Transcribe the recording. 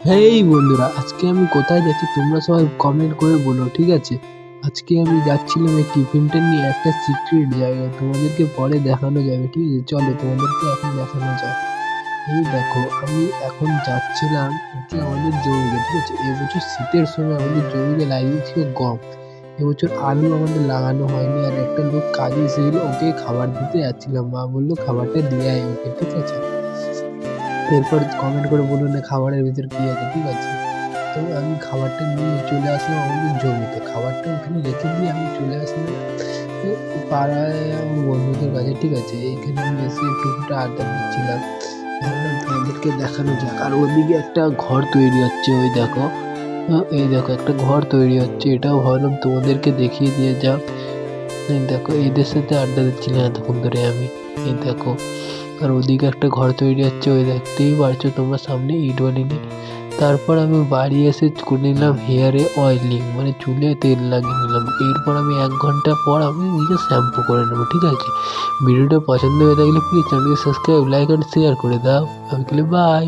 হেই বন্ধুরা, আজকে আমি কোথায় যাচ্ছি তোমরা সবাই কমেন্ট করে বলো, ঠিক আছে? আজকে আমি যাচ্ছিলাম এই টিফিনটা নিয়ে একটা সিক্রেট জায়গায়, তোমাদেরকে পরে দেখানো যাবে, ঠিক আছে? চলো তোমাদেরকে এখন দেখানো যায়। এই দেখো, আমি এখন যাচ্ছিলাম হচ্ছে আমাদের জমিতে, ঠিক আছে? এবছর শীতের সময় আমাদের জমিতে লাগিয়েছিল গম। এবছর আলু আমাদের লাগানো হয়নি, আর একটা লোক কাজে এসেছিল, ওকে খাবার দিতে যাচ্ছিলাম। মা বললো খাবারটা দিয়ে আয় ওকে, ঠিক আছে? এরপর কমেন্ট করে বলুন না খাবারের ভিতর কি আছে, ঠিক আছে? তো আমি খাবারটা নিয়ে চলে আসলাম আমাদের জমিতে, খাবারটা ওখানে রেখে দিয়ে আমি চলে আসলাম পাড়ায় আমার বন্ধুদের কাছে, ঠিক আছে? এইখানে আমি এসে একটু আড্ডা দিচ্ছিলাম, ভাবলাম তোমাদেরকে দেখানো যাক। আর ওদিকে একটা ঘর তৈরি হচ্ছে, ওই দেখো, এই দেখো একটা ঘর তৈরি হচ্ছে, এটাও ভাবলাম তোমাদেরকে দেখিয়ে দিয়ে যাক। এই দেখো, এদের সাথে আড্ডা দিচ্ছিলাম এতক্ষণ ধরে আমি, এই দেখো। আর ওদিকে একটা ঘর তৈরি হচ্ছে, ওই দেখতেই পারছো তোমরা সামনে ইট বালিনি। তারপর আমি বাড়ি এসে করে নিলাম হেয়ারে অয়েলিং, মানে চুলে তেল লাগিয়ে নিলাম। এরপর আমি 1 ঘন্টা পর আমি নিজে শ্যাম্পু করে নেবো, ঠিক আছে? ভিডিওটা পছন্দ হয়ে থাকলে প্লিজ চ্যানেলকে সাবস্ক্রাইব, লাইক অ্যান্ড শেয়ার করে দাও। আমি বাই।